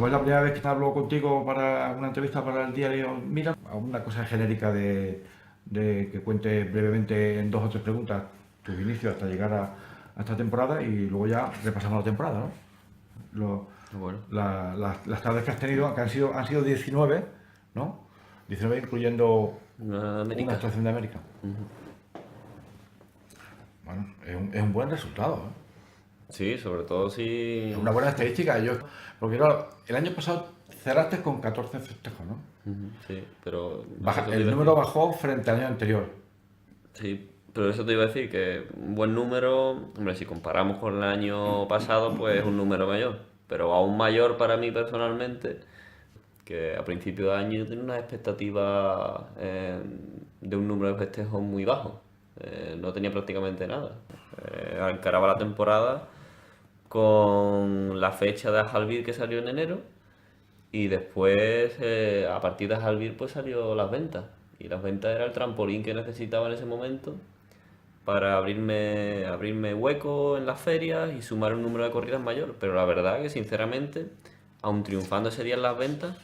como es la primera vez que hablo contigo para una entrevista para el diario Mira, una cosa genérica de que cuente brevemente en 2 o 3 preguntas tus inicios hasta llegar a esta temporada y luego ya repasamos la temporada, ¿no? Lo- Bueno, las tardes que has tenido, que han sido 19, ¿no? 19 incluyendo una América. estación de América. Bueno, es un buen resultado, ¿eh? Sí, sobre todo Es si... una buena estadística. Porque claro, el año pasado cerraste con 14 festejos, ¿no? Sí, pero eso te El iba a número decir. bajó frente al año anterior. Sí, pero eso te iba a decir que un buen número, hombre, si comparamos con el año pasado, pues es un número mayor. Pero aún mayor para mí personalmente, que a principio de año yo tenía una expectativa de un número de festejos muy bajo. No tenía prácticamente nada. Encaraba la temporada con la fecha de Alvir que salió en enero y después a partir de Alvir pues salió las ventas. Y las ventas era el trampolín que necesitaba en ese momento para abrirme hueco en las ferias y sumar un número de corridas mayor. Pero la verdad que sinceramente, aun triunfando ese día en las ventas,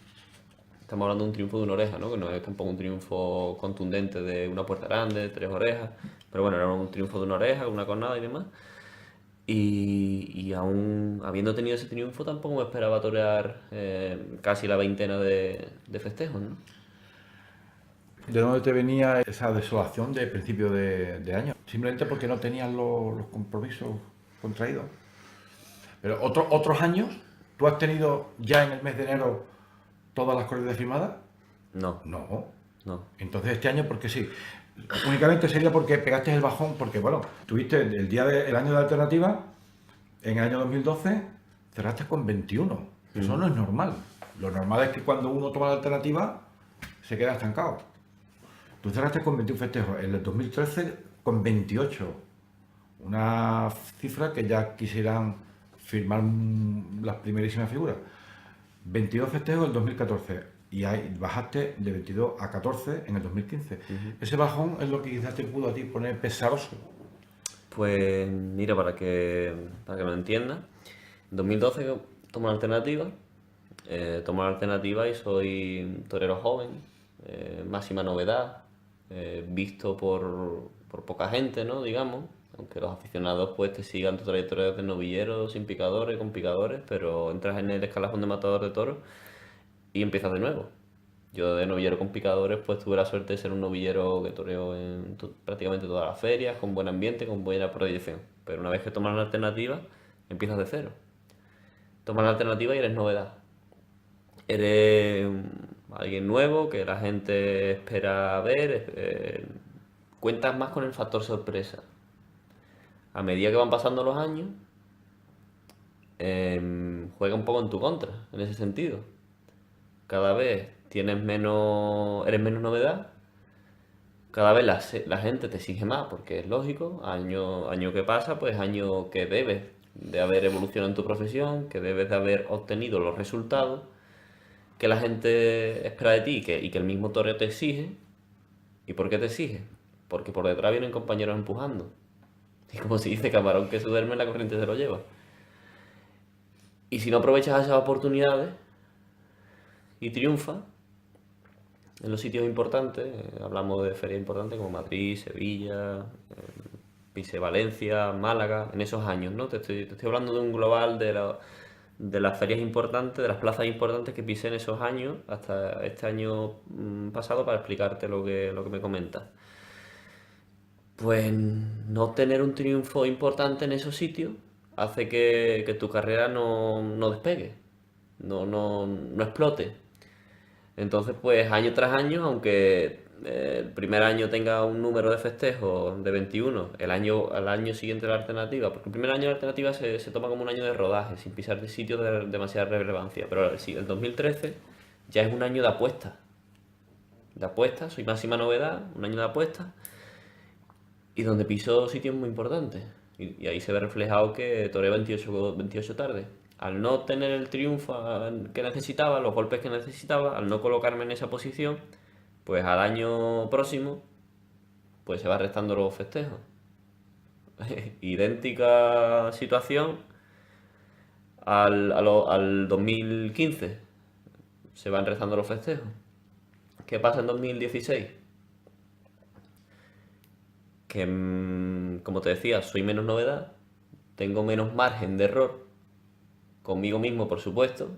estamos hablando de un triunfo de una oreja, ¿no? Que no es tampoco un triunfo contundente de una puerta grande, 3 orejas, pero bueno, era un triunfo de una oreja, una cornada y demás. Y aún habiendo tenido ese triunfo, tampoco me esperaba torear casi la veintena de festejos, ¿no? ¿De dónde te venía esa desolación de principio de año? Simplemente porque no tenías los compromisos contraídos. Pero otros años, ¿tú has tenido ya en el mes de enero todas las corridas firmadas? No, No. no. Entonces este año, porque sí. Únicamente sería porque pegaste el bajón, porque bueno, tuviste el año de alternativa, en el año 2012 cerraste con 21. Eso no es normal. Lo normal es que cuando uno toma la alternativa se queda estancado. Tú cerraste con 21 festejos, en el 2013 con 28. Una cifra que ya quisieran firmar las primerísimas figuras. 22 festejos en el 2014 y ahí bajaste de 22 a 14 en el 2015. Ese bajón es lo que quizás te pudo a ti poner pesaroso. Pues mira, para que me entiendas, en 2012 tomo la alternativa, y soy torero joven, máxima novedad, visto por poca gente, ¿no? Digamos, aunque los aficionados pues te sigan tu trayectoria desde novillero, sin picadores, con picadores, pero entras en el escalafón de matador de toros y empiezas de nuevo. Yo de novillero con picadores pues tuve la suerte de ser un novillero que toreó en prácticamente todas las ferias, con buen ambiente, con buena proyección. Pero una vez que tomas la alternativa, empiezas de cero. Tomas la alternativa y eres novedad. Eres alguien nuevo que la gente espera ver. Cuentas más con el factor sorpresa. A medida que van pasando los años, juega un poco en tu contra, en ese sentido. Cada vez eres menos novedad, cada vez la gente te exige más, porque es lógico, año que pasa, pues año que debes de haber evolucionado en tu profesión, que debes de haber obtenido los resultados que la gente espera de ti y que el mismo toreo te exige. ¿Y por qué te exige? Porque por detrás vienen compañeros empujando. Y como se dice, camarón que se duerme, la corriente se lo lleva. Y si no aprovechas esas oportunidades y triunfas en los sitios importantes, hablamos de ferias importantes como Madrid, Sevilla, pise Valencia, Málaga, en esos años, ¿no? Te estoy hablando de un global de las ferias importantes, de las plazas importantes que pisé en esos años, hasta este año pasado, para explicarte lo que me comentas. Pues no tener un triunfo importante en esos sitios hace que tu carrera no despegue, no explote. Entonces, pues año tras año, aunque el primer año tenga un número de festejos de 21, al año siguiente la alternativa, porque el primer año la alternativa se toma como un año de rodaje, sin pisar de sitio de demasiada relevancia, pero sí, el 2013 ya es un año de apuestas, soy máxima novedad, un año de apuestas, y donde piso sitios muy importantes. Y ahí se ve reflejado que toreé 28 tardes. Al no tener el triunfo que necesitaba, los golpes que necesitaba, al no colocarme en esa posición, pues al año próximo pues se va restando los festejos. Idéntica situación al 2015 se van rezando los festejos. ¿Qué pasa en 2016? Que, como te decía, soy menos novedad, tengo menos margen de error, conmigo mismo, por supuesto,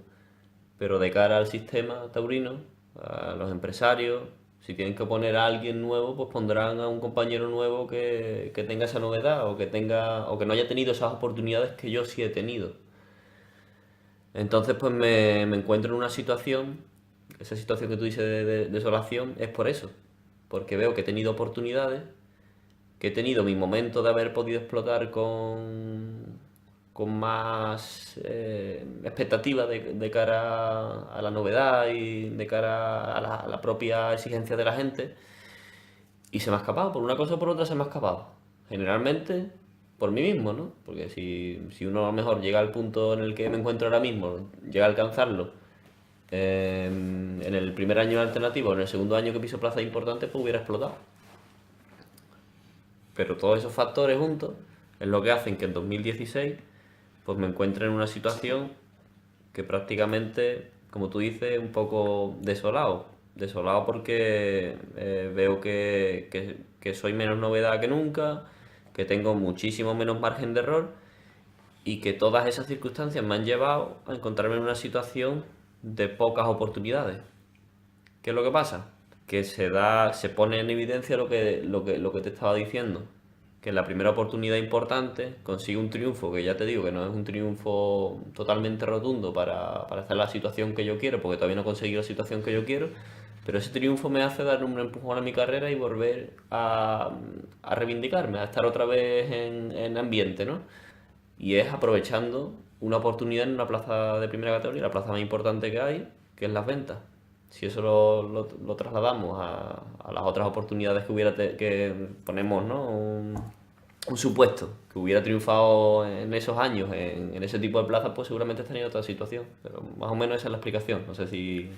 pero de cara al sistema taurino, a los empresarios, si tienen que poner a alguien nuevo, pues pondrán a un compañero nuevo que tenga esa novedad o que no haya tenido esas oportunidades que yo sí he tenido. Entonces, pues me encuentro en una situación, esa situación que tú dices de desolación, es por eso, porque veo que he tenido oportunidades, que he tenido mi momento de haber podido explotar con más expectativa de cara a la novedad y de cara a la propia exigencia de la gente, y se me ha escapado, por una cosa o por otra se me ha escapado. Generalmente por mí mismo, ¿no? Porque si uno a lo mejor llega al punto en el que me encuentro ahora mismo, llega a alcanzarlo en el primer año alternativo, en el segundo año que piso plaza importante, pues hubiera explotado. Pero todos esos factores juntos es lo que hacen que en 2016 pues me encuentre en una situación que prácticamente, como tú dices, un poco desolado. Desolado porque veo que soy menos novedad que nunca, que tengo muchísimo menos margen de error y que todas esas circunstancias me han llevado a encontrarme en una situación de pocas oportunidades. ¿Qué es lo que pasa? Que se pone en evidencia lo que te estaba diciendo, que en la primera oportunidad importante consigue un triunfo, que ya te digo que no es un triunfo totalmente rotundo para hacer la situación que yo quiero, porque todavía no he conseguido la situación que yo quiero, pero ese triunfo me hace dar un empujón a mi carrera y volver a reivindicarme, a estar otra vez en ambiente, ¿no? Y es aprovechando una oportunidad en una plaza de primera categoría, la plaza más importante que hay, que es las ventas. Si eso lo trasladamos a las otras oportunidades que ponemos, ¿no? Un supuesto que hubiera triunfado en esos años, en ese tipo de plazas, pues seguramente estaría en otra situación. Pero más o menos esa es la explicación. No sé si...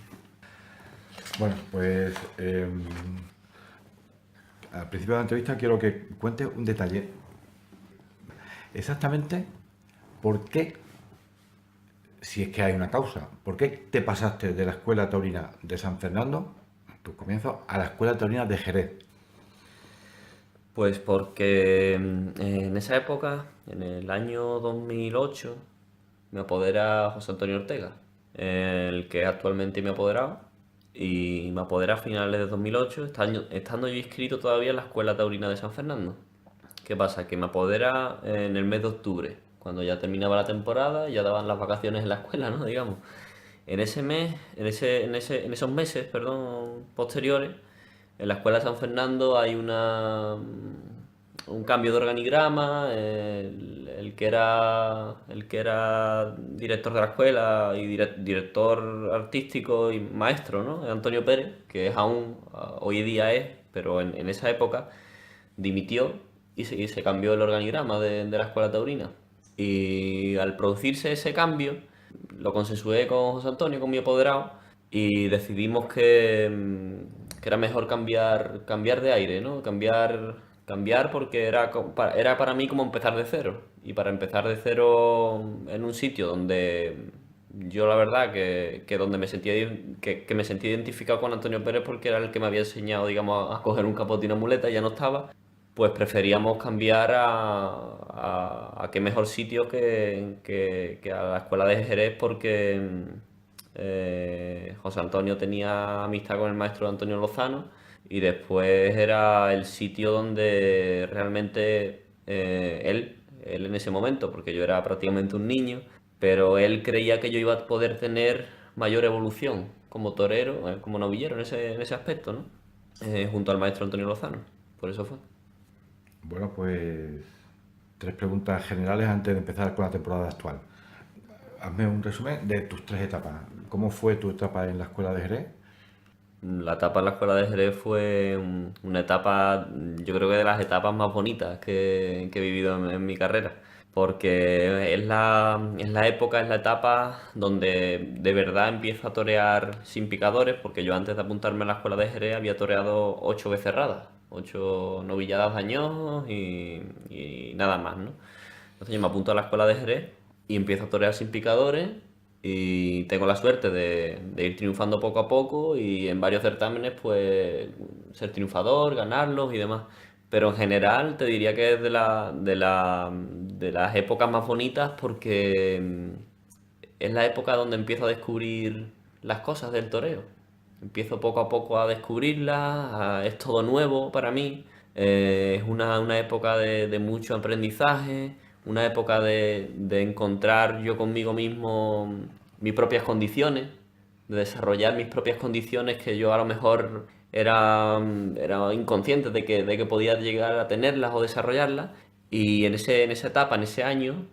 Bueno, pues al principio de la entrevista quiero que cuentes un detalle. Exactamente por qué, si es que hay una causa, por qué te pasaste de la Escuela Taurina de San Fernando, tus comienzos, a la Escuela Taurina de Jerez. Pues porque en esa época, en el año 2008, me apodera José Antonio Ortega, el que es actualmente mi apoderado, y me apodera a finales de 2008, estando yo inscrito todavía en la Escuela Taurina de San Fernando. ¿Qué pasa? Que me apodera en el mes de octubre, cuando ya terminaba la temporada, ya daban las vacaciones en la escuela, ¿no? Digamos. En ese mes, en esos meses, perdón, posteriores, en la escuela de San Fernando hay un cambio de organigrama. El que era director de la escuela y director artístico y maestro, ¿no? Antonio Pérez, que es aún, hoy día es, pero en esa época dimitió y se cambió el organigrama de la escuela taurina. Y al producirse ese cambio, lo consensué con José Antonio, con mi apoderado, y decidimos que era mejor cambiar de aire, ¿no? Cambiar porque era para mí como empezar de cero. Y para empezar de cero en un sitio donde yo la verdad que donde que me sentía identificado con Antonio Pérez porque era el que me había enseñado, digamos, a coger un capote y una muleta, y ya no estaba, pues preferíamos cambiar a qué mejor sitio que a la escuela de Jerez, porque José Antonio tenía amistad con el maestro Antonio Lozano, y después era el sitio donde realmente él en ese momento, porque yo era prácticamente un niño, pero él creía que yo iba a poder tener mayor evolución como torero, como novillero en ese aspecto, ¿no? Junto al maestro Antonio Lozano, por eso fue. Bueno, pues 3 preguntas generales antes de empezar con la temporada actual. Hazme un resumen de tus 3 etapas. ¿Cómo fue tu etapa en la Escuela de Jerez? La etapa en la escuela de Jerez fue una etapa, yo creo que de las etapas más bonitas que he vivido en mi carrera, porque es la etapa donde de verdad empiezo a torear sin picadores, porque yo antes de apuntarme a la escuela de Jerez había toreado 8 becerradas, 8 novilladas de años y nada más, ¿no? Entonces yo me apunto a la escuela de Jerez y empiezo a torear sin picadores y tengo la suerte de ir triunfando poco a poco y en varios certámenes pues ser triunfador, ganarlos y demás. Pero en general te diría que es de las épocas más bonitas porque es la época donde empiezo a descubrir las cosas del toreo. Empiezo poco a poco a descubrirlas, es todo nuevo para mí, es una época de mucho aprendizaje, una época de encontrar yo conmigo mismo mis propias condiciones, de desarrollar mis propias condiciones que yo a lo mejor era inconsciente de que podía llegar a tenerlas o desarrollarlas. Y en esa etapa, en ese año,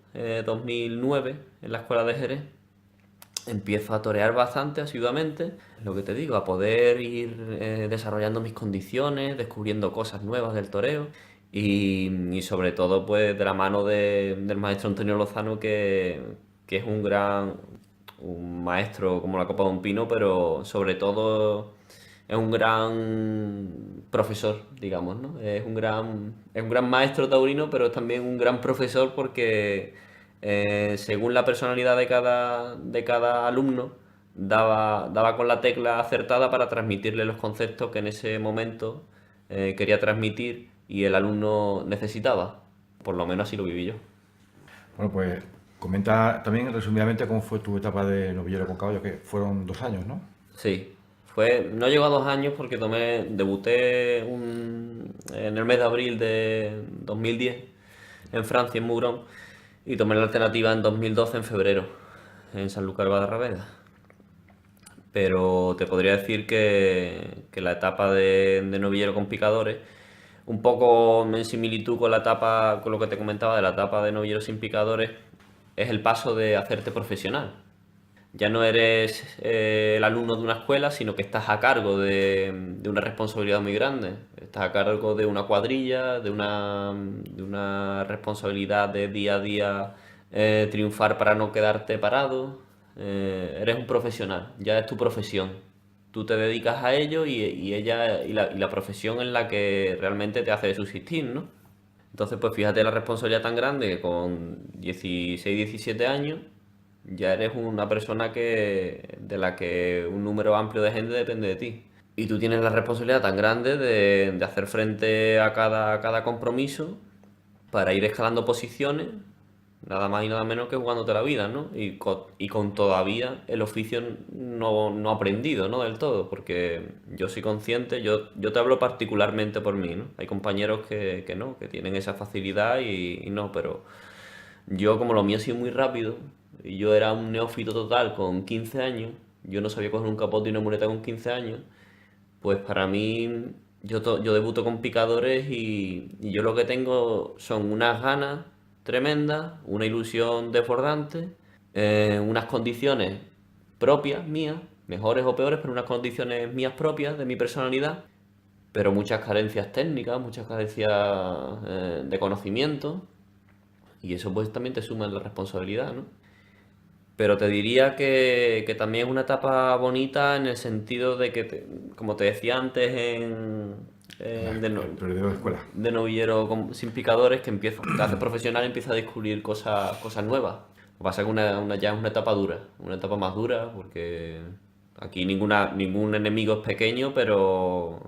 2009, en la Escuela de Jerez, empiezo a torear bastante asiduamente, lo que te digo, a poder ir desarrollando mis condiciones, descubriendo cosas nuevas del toreo y sobre todo pues de la mano del maestro Antonio Lozano que es un maestro como la copa de un pino, pero sobre todo es un gran profesor, digamos, ¿no? Es un gran maestro taurino, pero es también un gran profesor porque según la personalidad de cada alumno, daba con la tecla acertada para transmitirle los conceptos que en ese momento quería transmitir y el alumno necesitaba. Por lo menos así lo viví yo. Bueno, pues comenta también resumidamente cómo fue tu etapa de novillero con caballo, que fueron 2 años, ¿no? Sí, no llegó a 2 años porque debuté en el mes de abril de 2010 en Francia, en Mouron, y tomé la alternativa en 2012, en febrero, en Sanlúcar de Barrameda. Pero te podría decir que la etapa de novillero con picadores, un poco en similitud con la etapa, con lo que te comentaba de la etapa de novillero sin picadores, es el paso de hacerte profesional. Ya no eres el alumno de una escuela, sino que estás a cargo de una responsabilidad muy grande. Estás a cargo de una cuadrilla, de una responsabilidad de día a día triunfar para no quedarte parado. Eres un profesional, ya es tu profesión. Tú te dedicas a ello y la profesión es la que realmente te hace subsistir, ¿no? Entonces, pues fíjate la responsabilidad tan grande que con 16, 17 años ya eres una persona de la que un número amplio de gente depende de ti. Y tú tienes la responsabilidad tan grande de hacer frente a cada compromiso para ir escalando posiciones, nada más y nada menos que jugándote la vida, ¿no? Y con todavía el oficio no aprendido, ¿no? Del todo, porque yo soy consciente, yo te hablo particularmente por mí, ¿no? Hay compañeros que no, que tienen esa facilidad y no, pero yo como lo mío ha sido muy rápido, y yo era un neófito total con 15 años, yo no sabía coger un capote y una muleta con 15 años, pues para mí yo debuto con picadores y yo lo que tengo son unas ganas tremendas, una ilusión desbordante, unas condiciones propias mías, mejores o peores, pero unas condiciones mías propias de mi personalidad, pero muchas carencias técnicas, muchas carencias de conocimiento, y eso pues también te suma en la responsabilidad, ¿no? Pero te diría que también es una etapa bonita en el sentido de que, como te decía antes, Pero de escuela. de novillero sin picadores, que te haces profesional y empiezas a descubrir cosas nuevas. Lo que pasa es que ya es una etapa dura, una etapa más dura, porque aquí ningún enemigo es pequeño, pero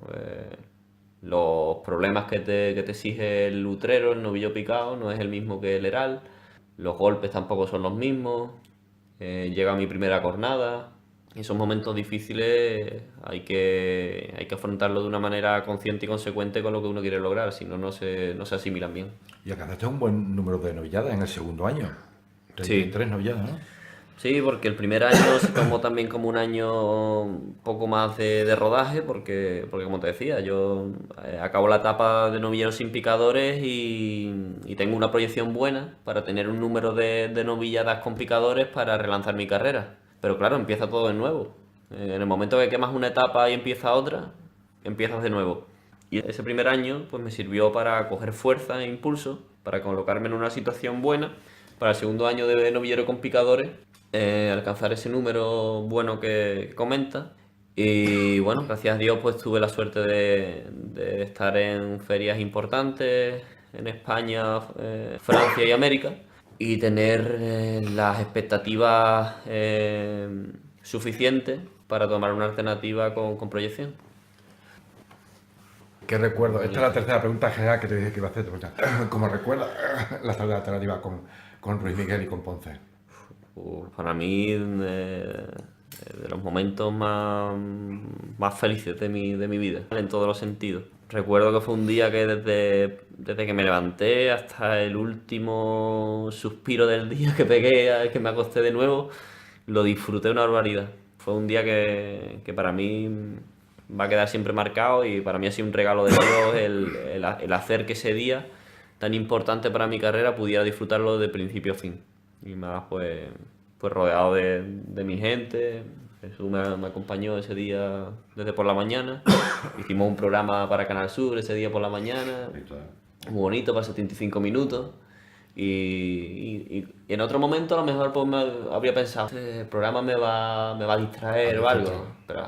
los problemas que te exige el lutrero, el novillo picado, no es el mismo que el heral. Los golpes tampoco son los mismos. Llega mi primera cornada. Esos momentos difíciles hay que afrontarlo de una manera consciente y consecuente con lo que uno quiere lograr, si no, no se asimilan bien. Y alcanzaste un buen número de novilladas en el segundo año. Sí. 33 novilladas, ¿no? Sí, porque el primer año se tomó también como un año un poco más de rodaje, porque como te decía, yo acabo la etapa de novillero sin picadores y tengo una proyección buena para tener un número de novilladas con picadores para relanzar mi carrera. Pero claro, empieza todo de nuevo. En el momento que quemas una etapa y empieza otra, empiezas de nuevo. Y ese primer año pues me sirvió para coger fuerza e impulso, para colocarme en una situación buena, para el segundo año de novillero con picadores alcanzar ese número bueno que comenta. Y bueno, gracias a Dios pues tuve la suerte de estar en ferias importantes en España, Francia y América. y tener las expectativas suficientes para tomar una alternativa con proyección. ¿Qué recuerdo? Esta es la tercera pregunta general que te dije que iba a hacer. ¿Cómo recuerdas la salida alternativa con Luis Miguel y con Ponce? Para mí, de los momentos más felices de mi vida, en todos los sentidos. Recuerdo que fue un día que desde que me levanté hasta el último suspiro del día que pegué, que me acosté de nuevo, lo disfruté una barbaridad. Fue un día que para mí va a quedar siempre marcado y para mí ha sido un regalo de Dios el hacer que ese día tan importante para mi carrera pudiera disfrutarlo de principio a fin. Y más pues rodeado de mi gente. Jesús me acompañó ese día desde por la mañana. Hicimos un programa para Canal Sur ese día por la mañana. Muy bonito, para 75 minutos. Y en otro momento a lo mejor pues me habría pensado, este programa me va a distraer o algo. Pero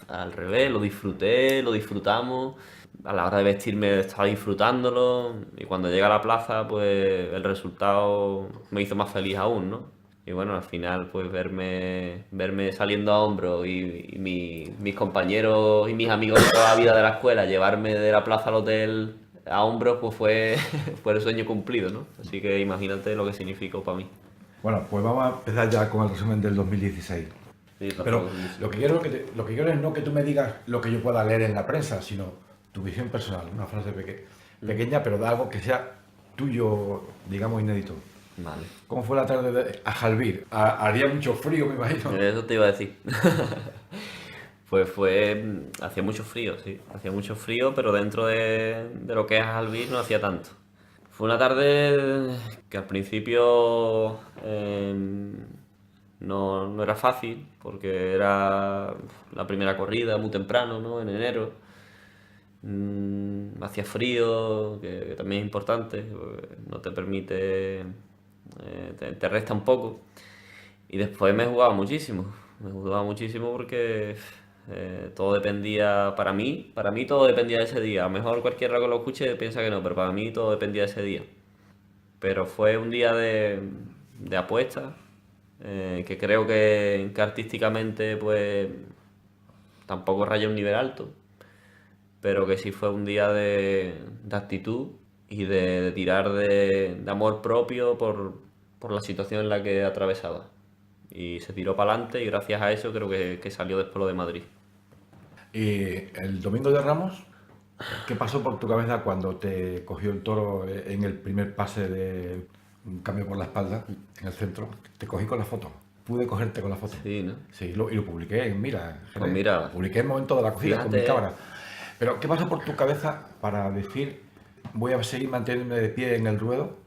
al revés, lo disfruté, lo disfrutamos. A la hora de vestirme estaba disfrutándolo y cuando llega a la plaza pues el resultado me hizo más feliz aún, ¿no? Y bueno, al final pues verme saliendo a hombros y mis compañeros y mis amigos de toda la vida de la escuela llevarme de la plaza al hotel a hombros pues fue el sueño cumplido, ¿no? Así que imagínate lo que significó para mí. Bueno, pues vamos a empezar ya con el resumen del 2016. Sí, Pero lo que quiero es no que tú me digas lo que yo pueda leer en la prensa, sino tu visión personal, una frase pequeña, pero de algo que sea tuyo, digamos, inédito. Vale. ¿Cómo fue la tarde a Jalbir? Haría mucho frío, me imagino. Eso te iba a decir. Pues hacía mucho frío, sí. Hacía mucho frío, pero dentro de lo que es Jalbir no hacía tanto. Fue una tarde que al principio no era fácil, porque era la primera corrida muy temprano, ¿no? En enero. Hacía frío, que también es importante, no te permite, te resta un poco. Y después me jugaba muchísimo porque todo dependía, para mí todo dependía de ese día. A lo mejor cualquiera que lo escuche piensa que no, pero para mí todo dependía de ese día. Pero fue un día de apuestas, que creo que artísticamente pues tampoco raya un nivel alto, pero que sí fue un día de actitud y de tirar de amor propio por la situación en la que atravesaba. Y se tiró para adelante y gracias a eso creo que salió después lo de Madrid. Y el domingo de Ramos, ¿qué pasó por tu cabeza cuando te cogió el toro en el primer pase de un cambio por la espalda en el centro? Te cogí con la foto. Pude cogerte con la foto. Sí, ¿no? Sí, y lo publiqué en Mira. Pues mira, publiqué en Momento de la Cocina con mi cámara. Pero, ¿qué pasó por tu cabeza para decir, voy a seguir manteniéndome de pie en el ruedo?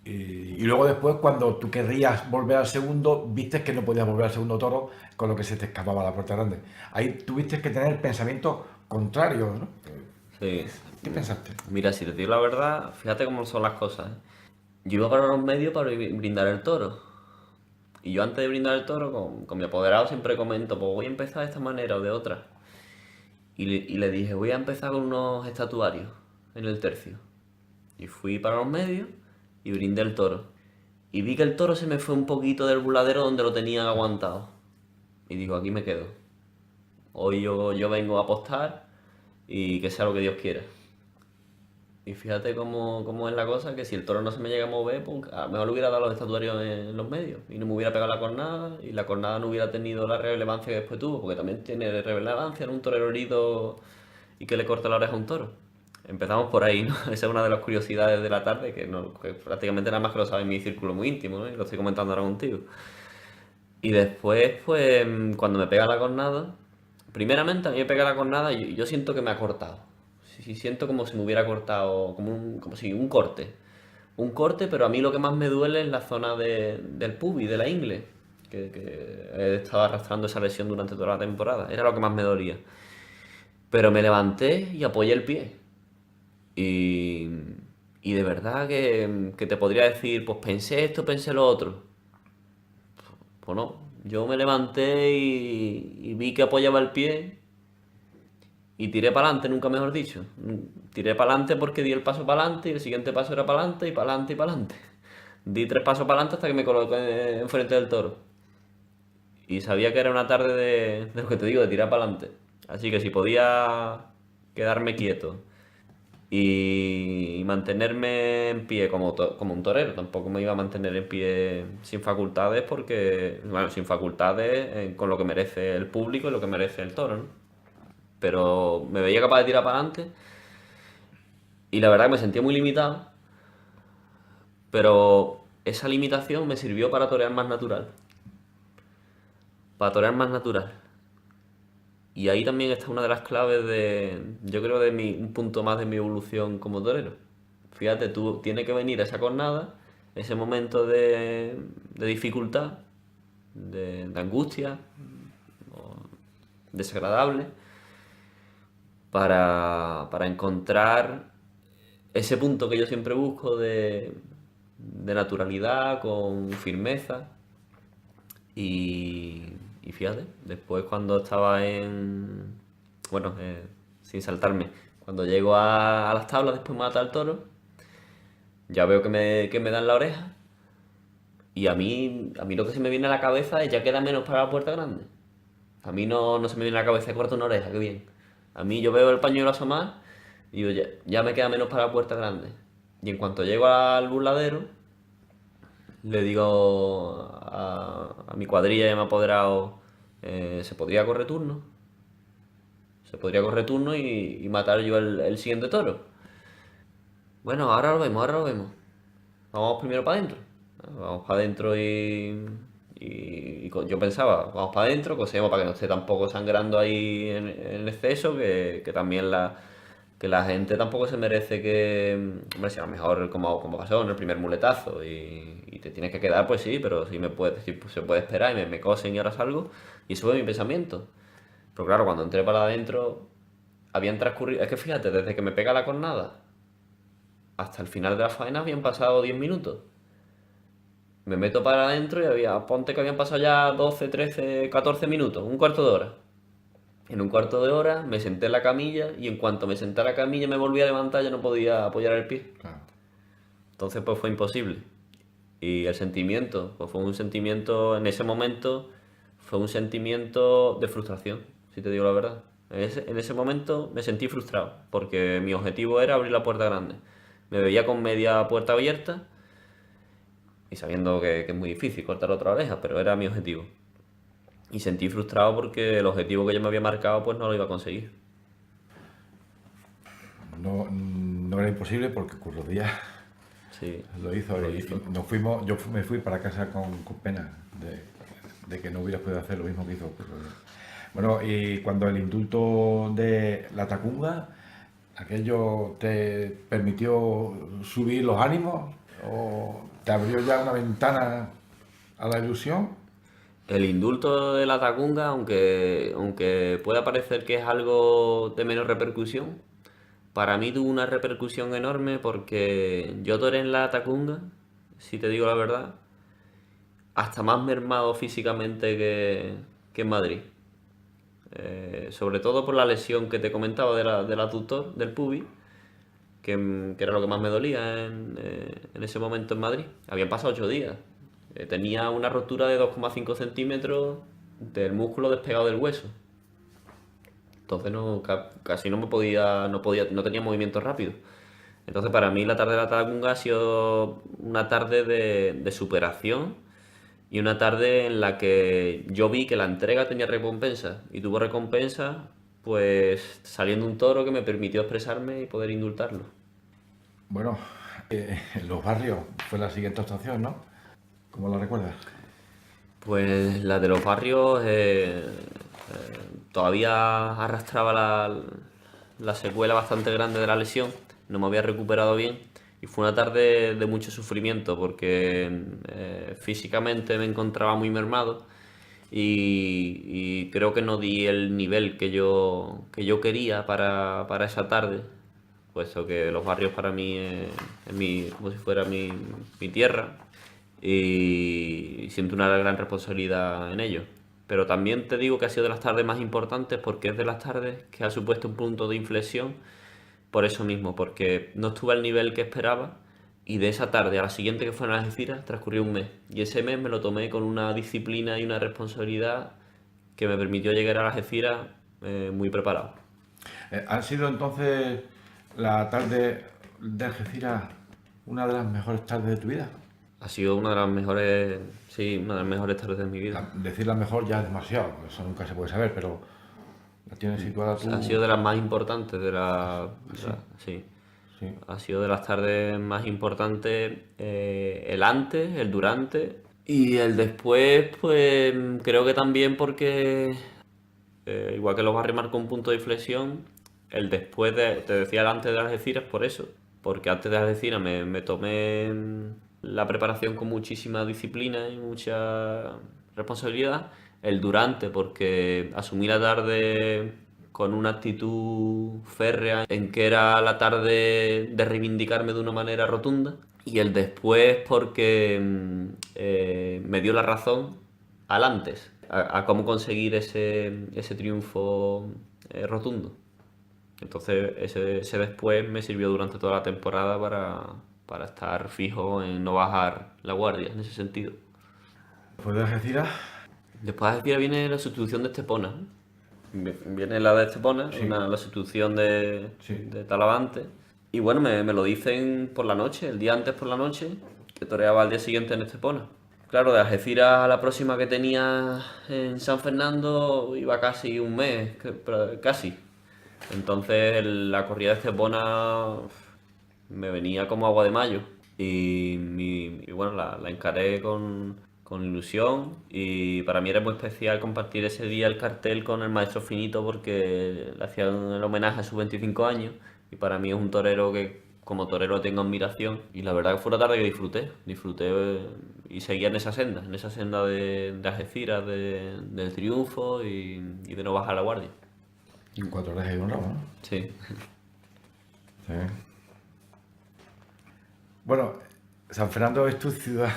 Y luego después, cuando tú querrías volver al segundo, viste que no podías volver al segundo toro, con lo que se te escapaba la puerta grande. Ahí tuviste que tener el pensamiento contrario, ¿no? Sí. ¿Qué pensaste? Mira, si te digo la verdad, fíjate cómo son las cosas, ¿eh? Yo iba para los medios para brindar el toro. Y yo antes de brindar el toro, con mi apoderado siempre comento, pues voy a empezar de esta manera o de otra. Y le dije, voy a empezar con unos estatuarios en el tercio. Y fui para los medios y brindé el toro. Y vi que el toro se me fue un poquito del buladero donde lo tenían aguantado. Y digo, aquí me quedo. Hoy yo vengo a apostar y que sea lo que Dios quiera. Y fíjate cómo es la cosa, que si el toro no se me llega a mover, pues a lo mejor le hubiera dado los estatuarios en los medios y no me hubiera pegado la cornada y la cornada no hubiera tenido la relevancia que después tuvo, porque también tiene relevancia en un torero herido y que le corta la oreja a un toro. Empezamos por ahí, ¿no? Esa es una de las curiosidades de la tarde, que prácticamente nada más que lo sabe en mi círculo muy íntimo, ¿no? Y lo estoy comentando ahora contigo. Y después, pues, cuando me pega la cornada, primeramente a mí me pega la cornada y yo siento que me ha cortado. Sí, siento como si me hubiera cortado, como si un corte. Un corte, pero a mí lo que más me duele es la zona del pubis, de la ingle, que he estado arrastrando esa lesión durante toda la temporada. Era lo que más me dolía. Pero me levanté y apoyé el pie. Y de verdad que te podría decir, pues pensé esto, pensé lo otro. Pues no, yo me levanté y vi que apoyaba el pie y tiré para adelante, nunca mejor dicho. Tiré para adelante porque di el paso para adelante y el siguiente paso era para adelante y para adelante y para adelante. Di 3 pasos para adelante hasta que me coloqué enfrente del toro. Y sabía que era una tarde de lo que te digo, de tirar para adelante. Así que si podía quedarme quieto y mantenerme en pie como un torero, tampoco me iba a mantener en pie sin facultades porque, bueno, sin facultades con lo que merece el público y lo que merece el toro, ¿no? Pero me veía capaz de tirar para adelante y la verdad que me sentía muy limitado, pero esa limitación me sirvió para torear más natural. Para torear más natural. Y ahí también está una de las claves yo creo, un punto más de mi evolución como torero. Fíjate, tú tienes que venir a esa jornada, ese momento de dificultad, de angustia, o desagradable, para encontrar ese punto que yo siempre busco de naturalidad, con firmeza. Y fíjate, después cuando estaba bueno, sin saltarme, cuando llego a las tablas después de matar al toro, ya veo que me dan la oreja y a mí lo que se me viene a la cabeza es ya queda menos para la puerta grande. A mí no se me viene a la cabeza corto una oreja, qué bien. A mí yo veo el pañuelo asomar y digo, ya me queda menos para la puerta grande. Y en cuanto llego al burladero, le digo a mi cuadrilla y a mi apoderado, ¿se podría correr turno? Se podría correr turno y matar yo el siguiente toro. Bueno, ahora lo vemos, ahora lo vemos. Vamos primero para adentro. Vamos para adentro yo pensaba, vamos para adentro, cosemos para que no esté tampoco sangrando ahí en exceso, que también que la gente tampoco se merece hombre, si a lo mejor como pasó en el primer muletazo y te tienes que quedar, pues sí, pero si se puede esperar y me cosen y ahora salgo, y eso fue mi pensamiento. Pero claro, cuando entré para adentro, habían transcurrido, es que fíjate, desde que me pega la cornada hasta el final de la faena habían pasado 10 minutos. Me meto para adentro y ponte que habían pasado ya 12, 13, 14 minutos, un cuarto de hora. En un cuarto de hora me senté en la camilla y en cuanto me senté en la camilla me volví a levantar, ya no podía apoyar el pie. Claro. Entonces pues fue imposible. Y el sentimiento, pues fue un sentimiento, en ese momento, fue un sentimiento de frustración, si te digo la verdad. En ese momento me sentí frustrado, porque mi objetivo era abrir la puerta grande. Me veía con media puerta abierta y sabiendo que es muy difícil cortar otra oreja, pero era mi objetivo. Y sentí frustrado porque el objetivo que yo me había marcado pues no lo iba a conseguir. No era imposible porque Curro Díaz Sí, lo hizo lo y hizo. yo me fui para casa con pena de que no hubieras podido hacer lo mismo que hizo Curro Díaz. Bueno, y cuando el indulto de la Tacunga, ¿aquello te permitió subir los ánimos o te abrió ya una ventana a la ilusión? El indulto de la Tacunga, aunque pueda parecer que es algo de menos repercusión, para mí tuvo una repercusión enorme porque yo toré en la Tacunga, si te digo la verdad, hasta más mermado físicamente que en Madrid. Sobre todo por la lesión que te comentaba del aductor, del pubis, que era lo que más me dolía en ese momento en Madrid. Habían pasado 8 días. Tenía una rotura de 2,5 centímetros del músculo despegado del hueso. Entonces casi no tenía movimiento rápido. Entonces para mí la tarde de la Tacunga ha sido una tarde de superación y una tarde en la que yo vi que la entrega tenía recompensa y tuvo recompensa pues saliendo un toro que me permitió expresarme y poder indultarlo. Bueno, en Los Barrios fue la siguiente actuación, ¿no? ¿Cómo la recuerdas? Pues la de los barrios todavía arrastraba la secuela bastante grande de la lesión, no me había recuperado bien y fue una tarde de mucho sufrimiento porque físicamente me encontraba muy mermado y creo que no di el nivel que yo quería para esa tarde, puesto que los barrios para mí es como si fuera mi tierra y siento una gran responsabilidad en ello. Pero también te digo que ha sido de las tardes más importantes porque es de las tardes que ha supuesto un punto de inflexión por eso mismo, porque no estuve al nivel que esperaba, Y de esa tarde a la siguiente, que fue en Algeciras, transcurrió un mes. Y ese mes me lo tomé con una disciplina y una responsabilidad que me permitió llegar a Algeciras muy preparado. ¿Ha sido entonces la tarde de Algeciras una de las mejores tardes de tu vida? Ha sido una de las mejores, sí, una de las mejores tardes de mi vida. Decir la mejor ya es demasiado, eso nunca se puede saber, pero la tienes situada tú. Ha sido de las más importantes sí. Sí. Ha sido de las tardes más importantes, el antes, el durante y el después, pues creo que también porque, igual que los barrios marcó un punto de inflexión, el después te decía el antes de Algeciras por eso, porque antes de Algeciras me tomé la preparación con muchísima disciplina y mucha responsabilidad, el durante porque asumí la tarde con una actitud férrea en que era la tarde de reivindicarme de una manera rotunda, y el después porque me dio la razón al antes, a cómo conseguir ese triunfo rotundo. Entonces ese después me sirvió durante toda la temporada para estar fijo en no bajar la guardia en ese sentido. Después de Algeciras, Después de Algeciras viene la sustitución de Estepona. Viene la de Estepona, Sí. la sustitución de, Sí. de Talavante. Y bueno, me lo dicen por la noche, el día antes por la noche, que toreaba al día siguiente en Estepona. Claro, de Algeciras a la próxima que tenía en San Fernando iba casi un mes, pero casi. Entonces la corrida de Estepona me venía como agua de mayo. Y bueno, la encaré con ilusión, y para mí era muy especial compartir ese día el cartel con el maestro Finito porque le hacían el homenaje a sus 25 años, y para mí es un torero que como torero tengo admiración, y la verdad que fue una tarde que disfruté y seguía en esa senda de Algeciras, del triunfo y de no bajar la guardia. en 4 horas hay un ramo, ¿no? Sí, Sí. Bueno, San Fernando es tu ciudad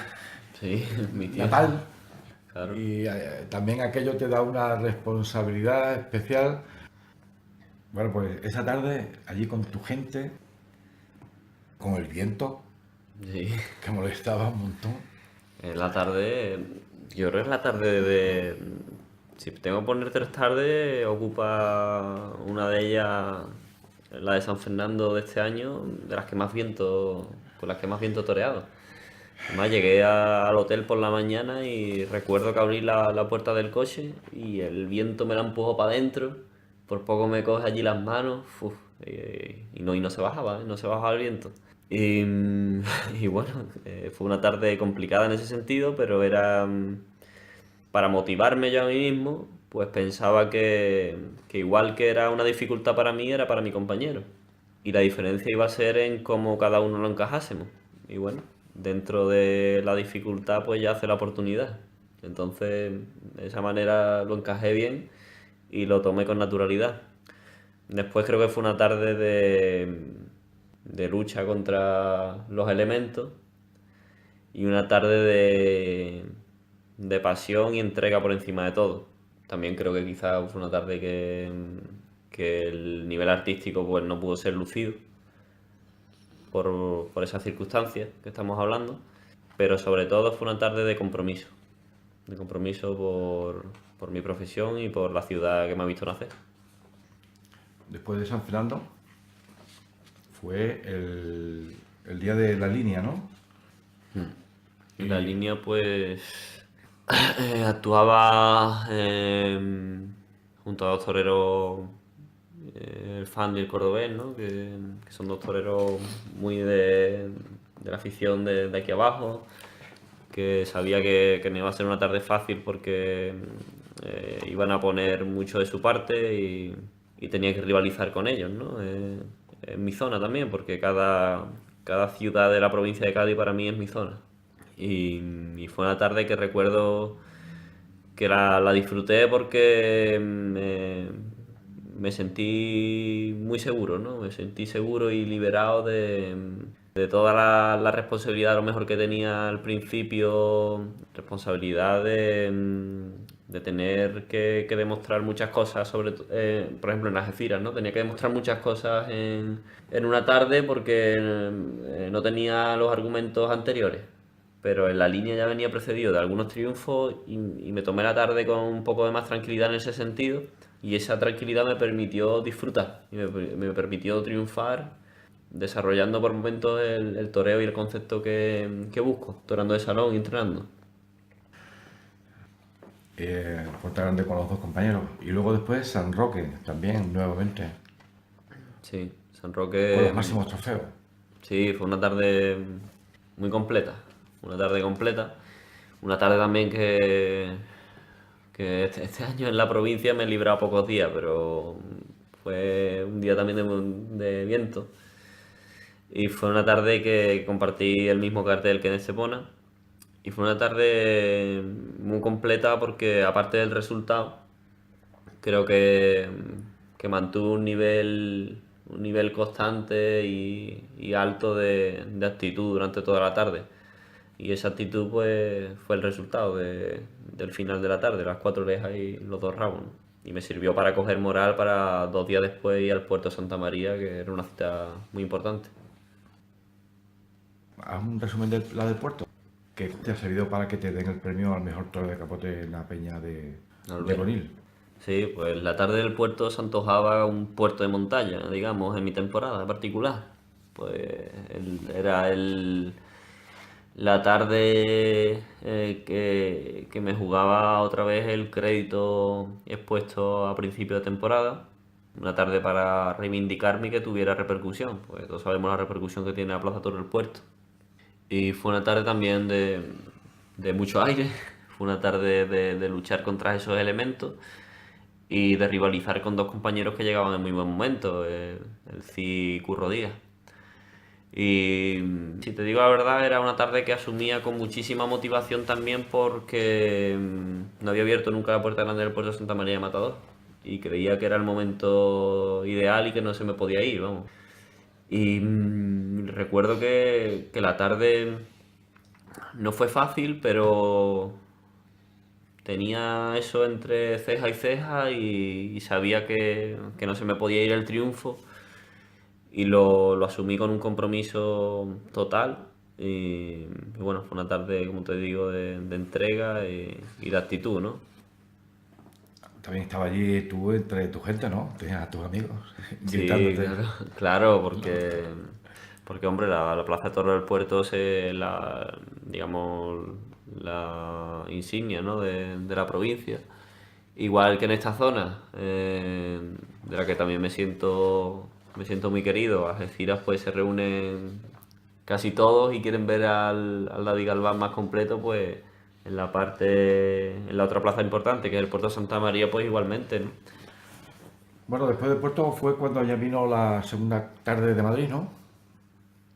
sí, mi tierra. natal. Claro. Y también aquello te da una responsabilidad especial. Bueno, pues esa tarde, allí con tu gente, con el viento, Sí. que molestaba un montón. La tarde, yo creo que es la tarde si tengo que poner 3 tardes, ocupa una de ellas, la de San Fernando de este año, de las que más viento, con las que más viento he toreado. Además, llegué al hotel por la mañana y recuerdo que abrí la puerta del coche y el viento me la empujó para adentro. Por poco me coge allí las manos, uf, y no se bajaba, ¿eh? No se bajaba el viento. Y, y bueno, fue una tarde complicada en ese sentido, pero era para motivarme yo a mí mismo, pues pensaba que igual que era una dificultad para mí, era para mi compañero. Y la diferencia iba a ser en cómo cada uno lo encajásemos. Y bueno, dentro de la dificultad pues ya hace la oportunidad. Entonces, de esa manera lo encajé bien y lo tomé con naturalidad. Después creo que fue una tarde de lucha contra los elementos y una tarde de pasión y entrega por encima de todo. También creo que quizás fue una tarde que el nivel artístico pues no pudo ser lucido por esas circunstancias que estamos hablando, pero sobre todo fue una tarde de compromiso por mi profesión y por la ciudad que me ha visto nacer. Después de San Fernando, fue el día de la línea, ¿no? Y la línea pues actuaba junto a dos toreros, el Fan y el Cordobés, ¿no? Que son dos toreros muy de la afición de aquí abajo, que sabía que no iba a ser una tarde fácil porque iban a poner mucho de su parte y tenía que rivalizar con ellos, ¿no? En mi zona también, porque cada ciudad de la provincia de Cádiz para mí es mi zona. Y fue una tarde que recuerdo que la disfruté porque me sentí muy seguro, ¿no? Me sentí seguro y liberado de toda la responsabilidad a lo mejor que tenía al principio, responsabilidad de tener que demostrar muchas cosas, por ejemplo en Algeciras, ¿no? Tenía que demostrar muchas cosas en una tarde porque no tenía los argumentos anteriores. Pero en la línea ya venía precedido de algunos triunfos y me tomé la tarde con un poco de más tranquilidad en ese sentido y esa tranquilidad me permitió disfrutar y me permitió triunfar desarrollando por momentos el toreo y el concepto que busco, torando de salón y entrenando. Puerta Grande con los dos compañeros. Y luego después San Roque, también, nuevamente, Sí, San con Roque, los máximos trofeos. sí, fue una tarde muy completa, una tarde completa, una tarde también que este año en la provincia me he librado pocos días, pero fue un día también de viento. Y fue una tarde que compartí el mismo cartel que en Estepona. Y fue una tarde muy completa porque aparte del resultado, creo que mantuvo un nivel constante y alto de actitud durante toda la tarde. Y esa actitud pues fue el resultado del final de la tarde, las 4 orejas y los 2 rabos, ¿no? Y me sirvió para coger moral para 2 días después ir al puerto de Santa María, que era una cita muy importante. Haz un resumen de la del puerto, que te ha servido para que te den el premio al mejor toro de capote en la peña de Albert. Bonil. Sí, pues la tarde del puerto se antojaba un puerto de montaña, digamos, en mi temporada particular. Pues era la tarde que me jugaba otra vez el crédito expuesto a principio de temporada. Una tarde para reivindicarme y que tuviera repercusión, pues todos sabemos la repercusión que tiene la Plaza Toro del Puerto. Y fue una tarde también de mucho aire, fue una tarde de luchar contra esos elementos y de rivalizar con dos compañeros que llegaban en muy buen momento, el CI y Curro Díaz. Y si te digo la verdad, era una tarde que asumía con muchísima motivación también porque no había abierto nunca la puerta grande del puerto de Santa María de Matador y creía que era el momento ideal y que no se me podía ir, vamos. Y recuerdo que la tarde no fue fácil, pero tenía eso entre ceja y ceja y sabía que no se me podía ir el triunfo y lo asumí con un compromiso total y bueno, fue una tarde, como te digo, de entrega y de actitud, ¿no? También estaba allí tú entre tu gente, ¿no? Tenías a tus amigos Sí, gritándote. claro, claro, porque hombre, la Plaza de Torre del Puerto es digamos, la insignia, ¿no? de la provincia. Igual que en esta zona, de la que también me siento muy querido, Algeciras pues se reúnen casi todos y quieren ver al David Galván más completo, pues en la otra plaza importante, que es el Puerto de Santa María, pues igualmente, ¿no? Bueno, después del puerto fue cuando ya vino la segunda tarde de Madrid, ¿no?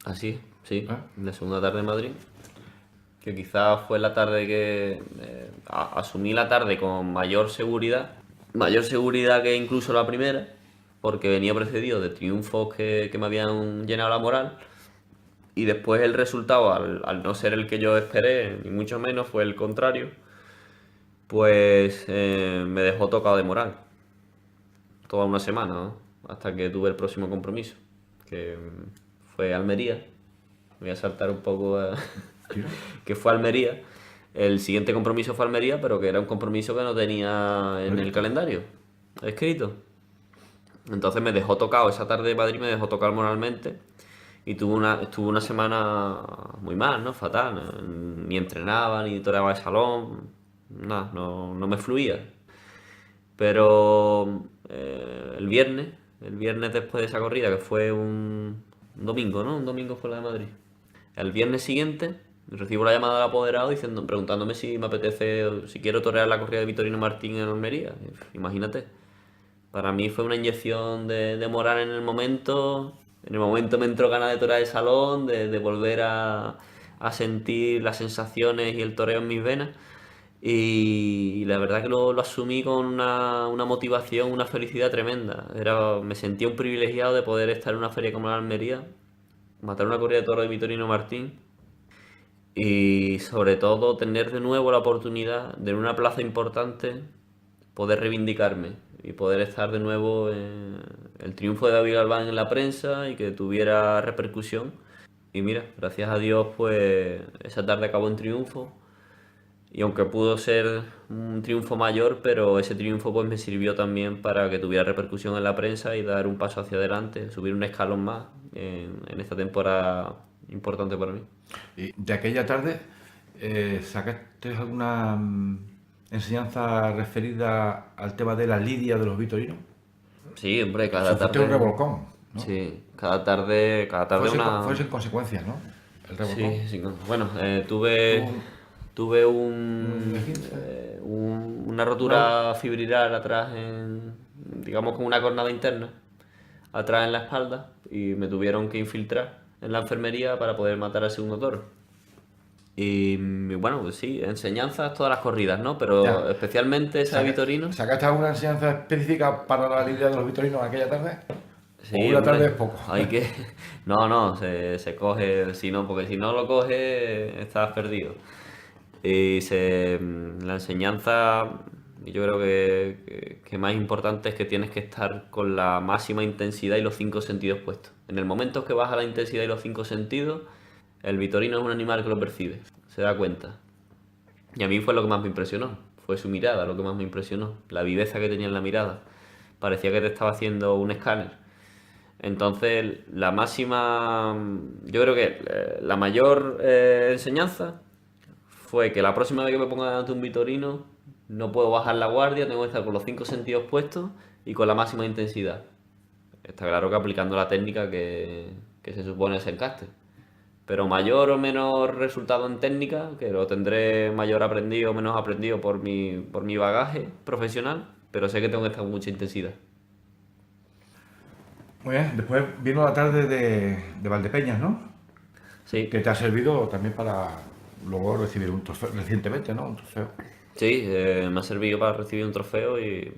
Así, sí, ¿Eh? la segunda tarde en Madrid, que quizás fue la tarde que asumí la tarde con mayor seguridad que incluso la primera, porque venía precedido de triunfos que me habían llenado la moral, y después el resultado, al no ser el que yo esperé, ni mucho menos, fue el contrario, pues me dejó tocado de moral, toda una semana, ¿no? Hasta que tuve el próximo compromiso, que fue Almería. Voy a saltar un poco Tira. que fue Almería. El siguiente compromiso fue Almería, pero que era un compromiso que no tenía en el Listo. calendario escrito. Entonces me dejó tocado, esa tarde de Madrid me dejó tocar moralmente y estuve una semana muy mal, ¿no? Fatal. Ni entrenaba, ni toreaba de salón, nada, no me fluía. Pero el viernes después de esa corrida, que fue un domingo, ¿no? Un domingo fue la de Madrid. El viernes siguiente recibo la llamada del apoderado preguntándome si me apetece, si quiero torear la corrida de Vitorino Martín en Almería. Imagínate. Para mí fue una inyección de moral en el momento. En el momento me entró ganas de torear el salón, de volver a sentir las sensaciones y el toreo en mis venas. Y la verdad que lo asumí con una motivación, una felicidad tremenda. Me sentía un privilegiado de poder estar en una feria como la Almería, matar una corrida de toro de Vitorino Martín Y sobre todo tener de nuevo la oportunidad de en una plaza importante poder reivindicarme y poder estar de nuevo en el triunfo de David Galván en la prensa y que tuviera repercusión. Y mira, gracias a Dios, pues esa tarde acabó en triunfo. Y aunque pudo ser un triunfo mayor, pero ese triunfo pues me sirvió también para que tuviera repercusión en la prensa y dar un paso hacia adelante, subir un escalón más en esta temporada importante para mí. Y de aquella tarde, ¿sacaste alguna enseñanza referida al tema de la lidia de los vitorinos? Sí, hombre, cada Sufriste un tarde. revolcón, ¿no? Sí, cada tarde Fue una. sin consecuencias, ¿no? El revolcón. Sí, sí, bueno, Tuvo tuve un esguince. una rotura fibrilar atrás digamos con una cornada interna, atrás en la espalda, y me tuvieron que infiltrar en la enfermería para poder matar al segundo toro. Y bueno, pues sí, enseñanzas todas las corridas, ¿no? Pero Ya. especialmente esa de Vitorino. ¿Sacaste alguna enseñanza específica para la lidia de los vitorinos aquella tarde? ¿O Sí, una tarde hombre, es poco? hay que. No, no, se coge, si no, porque si no lo coges, estás perdido. La enseñanza, yo creo que más importante es que tienes que estar con la máxima intensidad y los cinco sentidos puestos. En el momento que baja la intensidad y los cinco sentidos, el vitorino es un animal que lo percibe, se da cuenta. Y a mí fue lo que más me impresionó, fue su mirada lo que más me impresionó, la viveza que tenía en la mirada. Parecía que te estaba haciendo un escáner. Entonces, yo creo que la mayor enseñanza fue que la próxima vez que me ponga delante de un vitorino, no puedo bajar la guardia, tengo que estar con los cinco sentidos puestos y con la máxima intensidad. Está claro que aplicando la técnica que se supone es el encaste. Pero mayor o menor resultado en técnica, que lo tendré mayor aprendido o menos aprendido por mi bagaje profesional, pero sé que tengo que estar con mucha intensidad. Muy bien, después vino la tarde de Valdepeñas, ¿no? Sí, Que te ha servido también para luego recibir un trofeo, recientemente, ¿no? Un trofeo. sí, me ha servido para recibir un trofeo y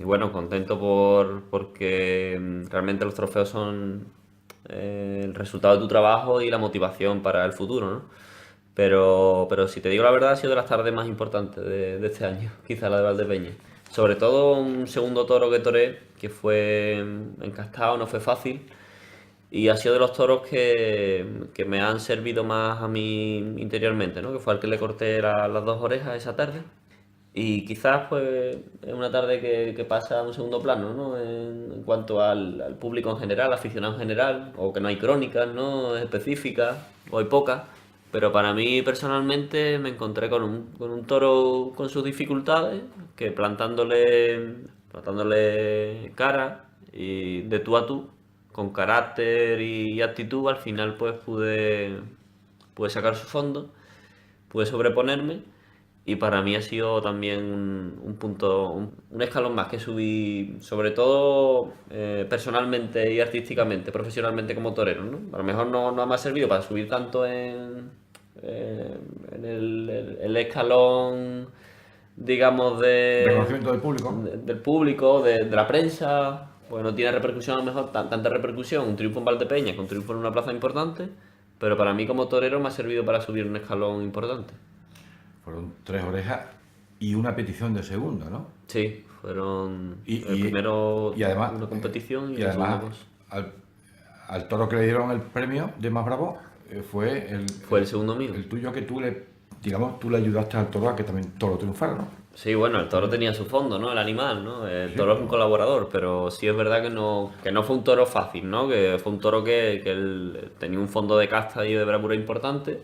bueno, contento porque realmente los trofeos son el resultado de tu trabajo y la motivación para el futuro, ¿no? Pero si te digo la verdad, ha sido de las tardes más importantes de este año, quizá la de Valdepeña. Sobre todo un segundo toro que toré, que fue encastado, no fue fácil. Y ha sido de los toros que me han servido más a mí interiormente, ¿no? Que fue al que le corté las dos orejas esa tarde. Y quizás pues es una tarde que pasa a un segundo plano, ¿no? En cuanto al público en general, aficionado en general, o que no hay crónicas, ¿no? Específicas, o hay pocas. Pero para mí personalmente me encontré con un toro con sus dificultades, que plantándole cara y de tú a tú, con carácter y actitud, al final pues pude sacar su fondo, pude sobreponerme y para mí ha sido también un punto, un escalón más que subí, sobre todo personalmente y artísticamente, profesionalmente como torero, ¿no? A lo mejor no me ha servido para subir tanto en el escalón, digamos, Reconocimiento del público. del público, de la prensa, pues no tiene repercusión, a lo mejor tanta repercusión, un triunfo en Valdepeña, con un triunfo en una plaza importante, pero para mí como torero me ha servido para subir un escalón importante. Fueron 3 orejas y una petición de segunda, ¿no? Sí, fueron Y, el y, primero y además, una competición y y la segunda además cosa. al toro que le dieron el premio de más bravo fue Fue el segundo mío. el tuyo que tú le ayudaste al toro a que también toro triunfara, ¿no? Sí, bueno, el toro tenía su fondo, ¿no? El animal, ¿no? El Sí, toro es un colaborador, pero sí es verdad que no fue un toro fácil, ¿no? Que fue un toro que él tenía un fondo de casta y de bravura importante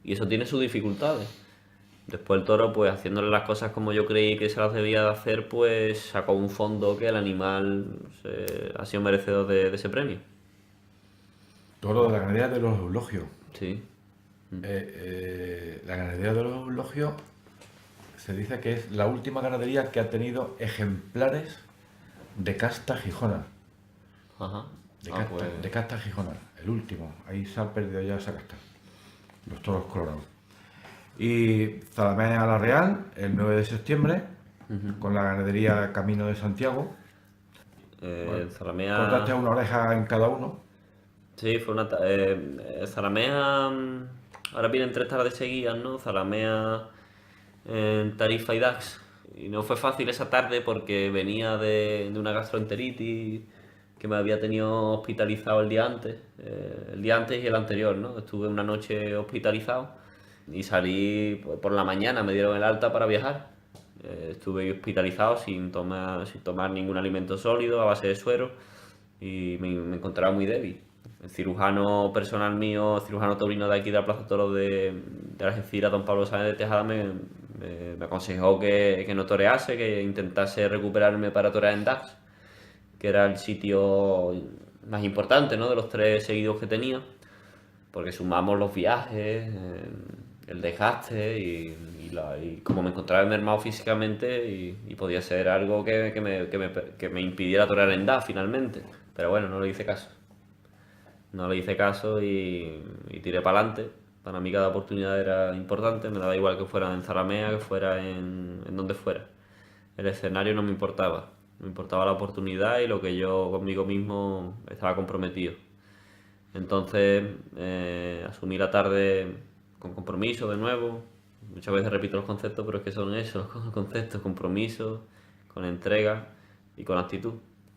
y eso tiene sus dificultades. Después el toro, pues haciéndole las cosas como yo creí que se las debía de hacer, pues sacó un fondo que el animal ha sido merecedor de ese premio. Toro de la ganadería de los eulogios. Sí. La ganadería de los eulogios se dice que es la última ganadería que ha tenido ejemplares de casta gijona. Ajá. De, Ah, casta, pues. de casta gijona, el último. Ahí se ha perdido ya esa casta. Los toros colorados. Y Zalamea a la Real, el 9 de septiembre, con la ganadería Camino de Santiago. Zalamea. Cortaste una oreja en cada uno. Sí, fue Zalamea ahora vienen 3 tardes seguidas, ¿no? Zalamea, Tarifa y Dax. Y no fue fácil esa tarde porque venía de una gastroenteritis que me había tenido hospitalizado el día antes y el anterior, ¿no? Estuve una noche hospitalizado y salí por la mañana, me dieron el alta para viajar. Estuve hospitalizado sin tomar ningún alimento sólido, a base de suero, y me encontraba muy débil. El cirujano personal mío, cirujano taurino de aquí de la Plaza Toro de Algeciras, don Pablo Sáenz de Tejada, me aconsejó que no torease, que intentase recuperarme para torear en Dax, que era el sitio más importante, ¿no?, de los 3 seguidos que tenía, porque sumamos los viajes, el desgaste y como me encontraba mermado físicamente y podía ser algo que me impidiera torear en Dax finalmente. Pero bueno, no le hice caso. No le hice caso y tiré para adelante. Para mí cada oportunidad era importante, me daba igual que fuera en Zalamea, que fuera en donde fuera. El escenario no me importaba, me importaba la oportunidad y lo que yo conmigo mismo estaba comprometido. Entonces asumí la tarde con compromiso de nuevo. Muchas veces repito los conceptos, pero es que son esos los conceptos: compromiso, con entrega y con actitud.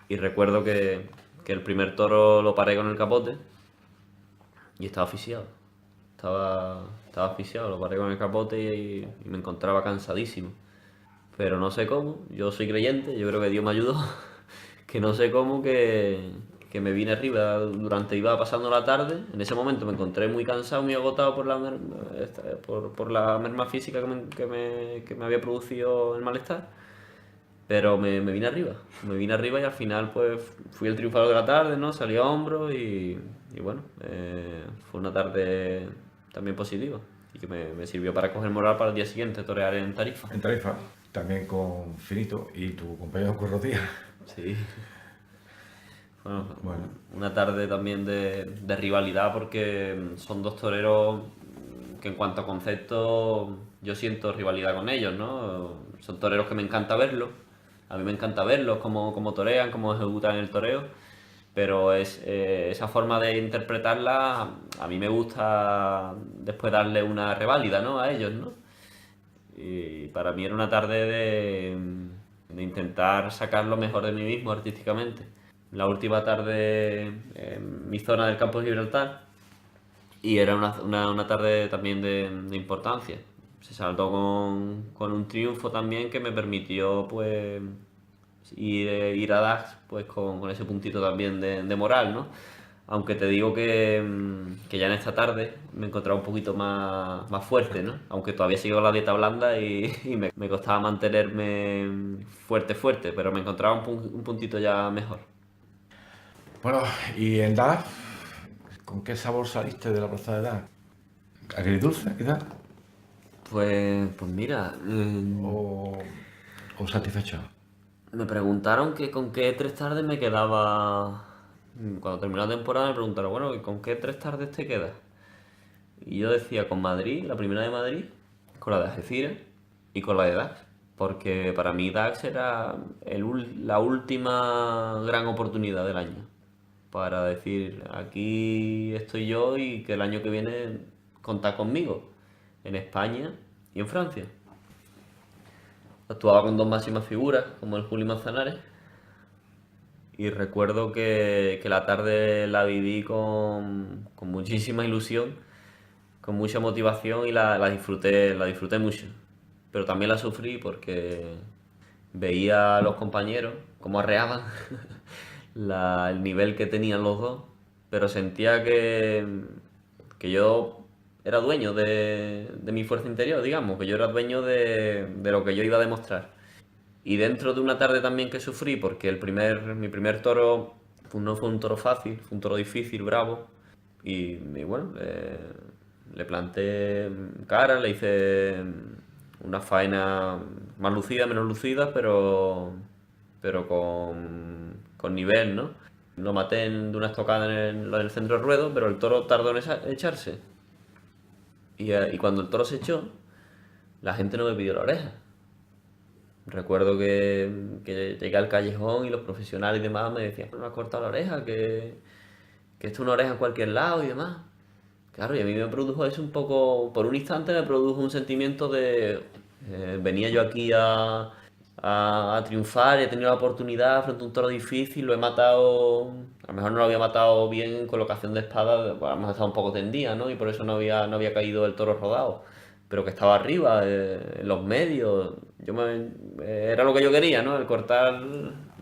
Y recuerdo que el primer toro lo paré con el capote y estaba asfixiado. Estaba asfixiado, lo paré con el capote y me encontraba cansadísimo. Pero no sé cómo, yo soy creyente, yo creo que Dios me ayudó, que no sé cómo que me vine arriba iba pasando la tarde. En ese momento me encontré muy cansado, muy agotado por la merma física que me había producido el malestar. Pero me vine arriba y al final pues fui el triunfador de la tarde, ¿no? Salí a hombros y bueno, fue una tarde también positiva y que me sirvió para coger moral para el día siguiente torear en Tarifa. En Tarifa, también con Finito y tu compañero Curro Díaz. Sí. Bueno, Una tarde también de rivalidad porque son 2 toreros que en cuanto a concepto yo siento rivalidad con ellos, ¿no? Son toreros que me encanta verlos, a mí me encanta verlos, cómo torean, cómo ejecutan el toreo, pero esa forma de interpretarla a mí me gusta después darle una reválida, ¿no?, a ellos, ¿no? Y para mí era una tarde de intentar sacar lo mejor de mí mismo artísticamente. La última tarde en mi zona del campo de Gibraltar y era una tarde también de importancia. Se saldó con un triunfo también que me permitió pues ir a Dax pues con ese puntito también de moral, ¿no? Aunque te digo que ya en esta tarde me encontraba un poquito más fuerte, ¿no? Aunque todavía sigo la dieta blanda y me costaba mantenerme fuerte, pero me encontraba un puntito ya mejor. bueno, y en DAF, ¿con qué sabor saliste de la plaza de DAF? ¿Agridulce, quizás? Pues mira, ¿O satisfecho? me preguntaron que con qué 3 tardes me quedaba. Cuando terminó la temporada me preguntaron, bueno, ¿y con qué 3 tardes te quedas? Y yo decía con Madrid, la primera de Madrid, con la de Algeciras y con la de Dax. Porque para mí Dax era la última gran oportunidad del año. Para decir, aquí estoy yo y que el año que viene contad conmigo. En España y en Francia. Actuaba con 2 máximas figuras, como el Juli Manzanares. Y recuerdo que la tarde la viví con muchísima ilusión, con mucha motivación y la disfruté mucho. Pero también la sufrí porque veía a los compañeros cómo arreaban el nivel que tenían los dos, pero sentía que yo era dueño de mi fuerza interior, digamos, que yo era dueño de lo que yo iba a demostrar. Y dentro de una tarde también que sufrí, porque mi primer toro no fue un toro fácil, fue un toro difícil, bravo. Y bueno, le planté cara, le hice una faena más lucida, menos lucida, pero con nivel, ¿no? Lo maté de una estocada en el centro del ruedo, pero el toro tardó en echarse. Y cuando el toro se echó, la gente no me pidió la oreja. Recuerdo que llegué al callejón y los profesionales y demás me decían, no me has cortado la oreja, que esto es una oreja en cualquier lado y demás. Claro, y a mí me produjo eso un poco, por un instante me produjo un sentimiento de, venía yo aquí a triunfar, he tenido la oportunidad frente a un toro difícil, lo he matado, a lo mejor no lo había matado bien en colocación de espada, pues, a lo mejor estaba un poco tendida, ¿no? Y por eso no había caído el toro rodado, pero que estaba arriba, en los medios, era lo que yo quería, ¿no? El cortar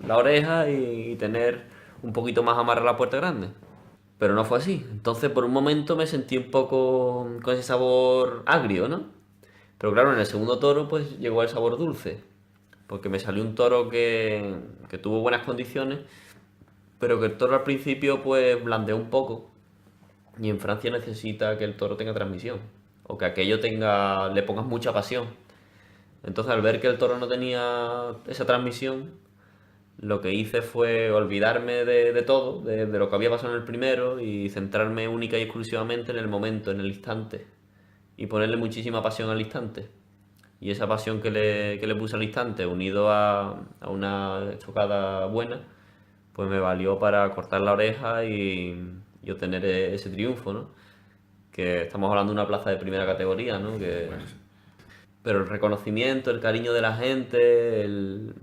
la oreja y tener un poquito más amarrada la puerta grande. Pero no fue así. Entonces, por un momento me sentí un poco con ese sabor agrio, ¿no? Pero claro, en el segundo toro, pues llegó el sabor dulce. Porque me salió un toro que tuvo buenas condiciones, pero que el toro al principio, pues blandeó un poco. Y en Francia necesita que el toro tenga transmisión. O que aquello le pongas mucha pasión. Entonces, al ver que el toro no tenía esa transmisión, lo que hice fue olvidarme de todo, de lo que había pasado en el primero y centrarme única y exclusivamente en el momento, en el instante. Y ponerle muchísima pasión al instante. Y esa pasión que le puse al instante, unido a una estocada buena, pues me valió para cortar la oreja y obtener ese triunfo, ¿no? Que estamos hablando de una plaza de primera categoría, ¿no? Pero el reconocimiento, el cariño de la gente, el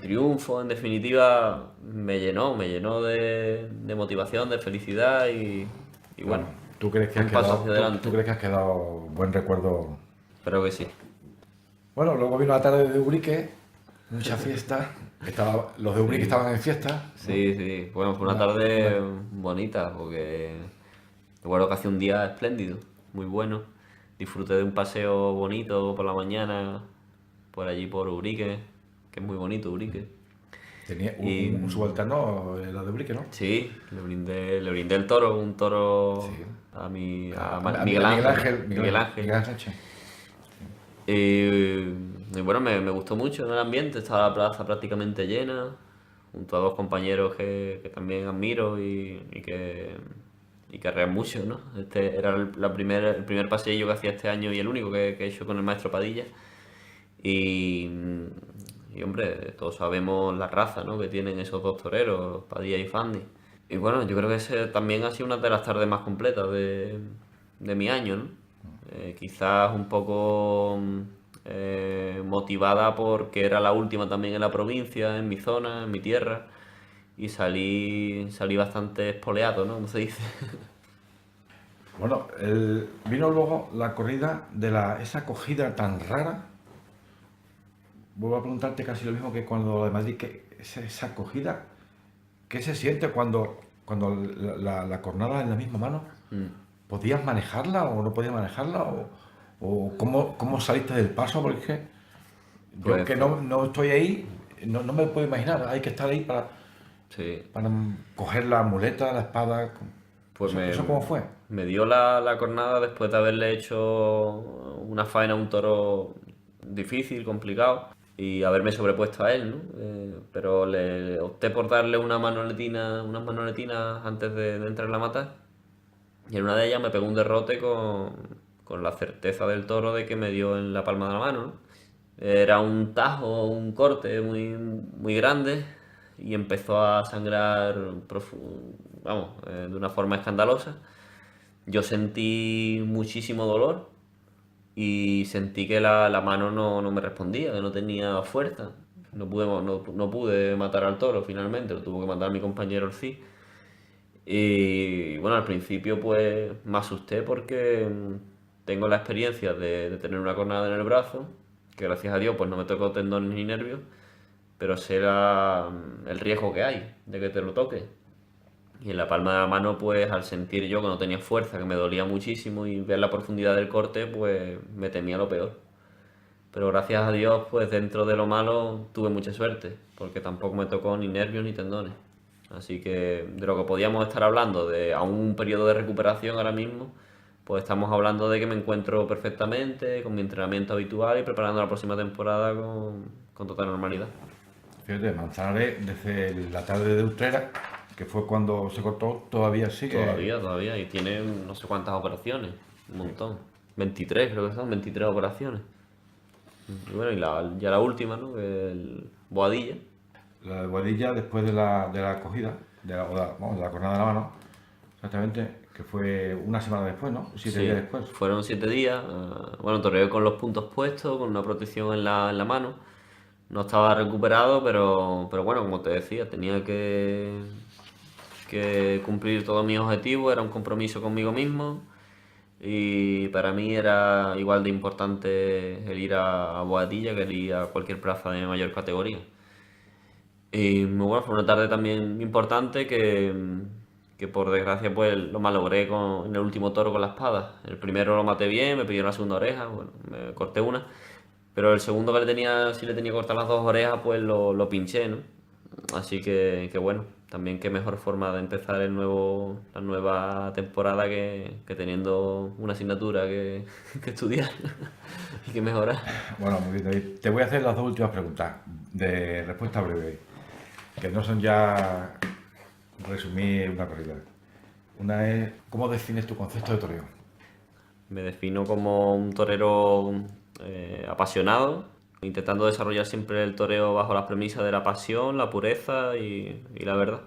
triunfo, en definitiva, me llenó de motivación, de felicidad y bueno, ¿Tú crees que un paso hacia adelante. tú crees que has quedado buen recuerdo? Espero que sí. Bueno, luego vino la tarde de Ubrique, mucha fiesta. Los de Ubrique estaban en fiesta. Sí, sí. Bueno, fue una Una- tarde una- bonita porque recuerdo que hacía un día espléndido, muy bueno. Disfruté de un paseo bonito por la mañana, por allí por Ubrique, que es muy bonito Ubrique. Tenía Y un subalterno, la de Ubrique, ¿no? sí, le brindé el toro, un toro Sí. a Miguel Ángel. Miguel Ángel. Miguel Ángel Sánchez. Y bueno, me gustó mucho el ambiente, estaba la plaza prácticamente llena, junto a dos compañeros que también admiro y que arrean mucho, ¿no? Este era el primer paseillo que hacía este año y el único que he hecho con el maestro Padilla. Y, y hombre, todos sabemos la raza, ¿no? Que tienen esos dos toreros, Padilla y Fandi. Y bueno, yo creo que ese también ha sido una de las tardes más completas de mi año, ¿no? Quizás un poco motivada porque era la última también en la provincia, en mi zona, en mi tierra, y salí bastante espoleado, ¿no? Como se dice. Bueno, vino luego la corrida de esa acogida tan rara. Vuelvo a preguntarte casi lo mismo que cuando de Madrid, esa acogida, ¿qué se siente cuando la cornada en la misma mano? ¿Podías manejarla o no podías manejarla? ¿O cómo saliste del paso? Porque es que yo Pues, que no estoy ahí, no me puedo imaginar. Hay que estar ahí sí, para coger la muleta, la espada. pues ¿Eso cómo fue? me dio la cornada después de haberle hecho una faena a un toro difícil, complicado, y haberme sobrepuesto a él, ¿no? Pero le opté por darle unas manoletinas antes de entrar en la mata, y en una de ellas me pegó un derrote con la certeza del toro de que me dio en la palma de la mano, ¿no? Era un tajo, un corte muy, muy grande y empezó a sangrar vamos, de una forma escandalosa. Yo sentí muchísimo dolor y sentí que la mano no me respondía, que no tenía fuerza. No pude matar al toro finalmente, lo tuvo que matar mi compañero Orcí. Y bueno, al principio pues me asusté porque tengo la experiencia de tener una cornada en el brazo, que gracias a Dios pues no me tocó tendones ni nervios, pero sé el riesgo que hay de que te lo toque. Y en la palma de la mano pues al sentir yo que no tenía fuerza, que me dolía muchísimo y ver la profundidad del corte pues me temía lo peor. Pero gracias a Dios pues dentro de lo malo tuve mucha suerte, porque tampoco me tocó ni nervios ni tendones. Así que de lo que podíamos estar hablando de aún un periodo de recuperación ahora mismo, pues estamos hablando de que me encuentro perfectamente, con mi entrenamiento habitual y preparando la próxima temporada con total normalidad. Fíjate, Manzanares, desde la tarde de Utrera, que fue cuando se cortó, todavía sigue. Todavía, y tiene no sé cuántas operaciones, un montón. 23 creo que son, 23 operaciones. Y bueno, ya la última, ¿no? El Boadilla. La de Boadilla, después de la acogida, vamos, de la cornada de la mano, exactamente, que fue una semana después, ¿no? 7 días después. Fueron 7 días. Bueno, toreé con los puntos puestos, con una protección en la mano. No estaba recuperado, pero bueno, como te decía, tenía que cumplir todos mis objetivos, era un compromiso conmigo mismo y para mí era igual de importante el ir a Boadilla que el ir a cualquier plaza de mayor categoría. Y bueno, fue una tarde también importante que por desgracia pues lo malogré en el último toro con la espada. El primero lo maté bien, me pidieron la segunda oreja, bueno, me corté una, pero el segundo que si le tenía que cortar las dos orejas, pues lo pinché, ¿no? Así que bueno, también qué mejor forma de empezar la nueva temporada que teniendo una asignatura que estudiar y que mejorar. Bueno, muy bien, David. Te voy a hacer las dos últimas preguntas de respuesta breve, que no son ya resumir una corrida. Una es, ¿cómo defines tu concepto de toreo? Me defino como un torero apasionado, intentando desarrollar siempre el toreo bajo las premisas de la pasión, la pureza y la verdad.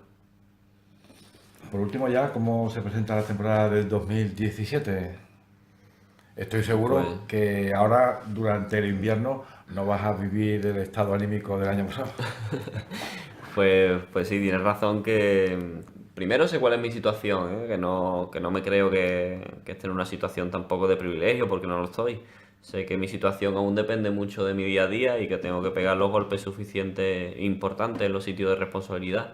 Por último ya, ¿cómo se presenta la temporada del 2017? Estoy seguro Pues, que ahora, durante el invierno, no vas a vivir el estado anímico del año pasado. pues sí, tienes razón que primero sé cuál es mi situación, ¿eh? Que no me creo que esté en una situación tampoco de privilegio porque no lo estoy. Sé que mi situación aún depende mucho de mi día a día y que tengo que pegar los golpes suficientes e importantes en los sitios de responsabilidad.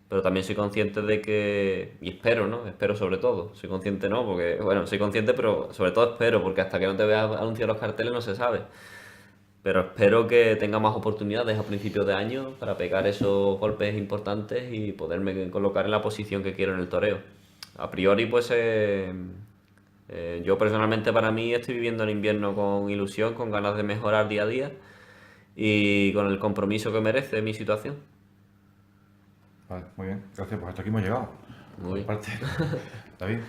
Pero también soy consciente de que, y espero, ¿no? Espero sobre todo. Soy consciente, ¿no? Porque, bueno, soy consciente, pero sobre todo espero, porque hasta que no te veas anunciar los carteles no se sabe. Pero espero que tenga más oportunidades a principios de año para pegar esos golpes importantes y poderme colocar en la posición que quiero en el toreo. A priori, pues yo personalmente para mí estoy viviendo el invierno con ilusión, con ganas de mejorar día a día y con el compromiso que merece mi situación. Vale, muy bien, gracias. Pues hasta aquí hemos llegado. Muy Por mi bien. parte, David.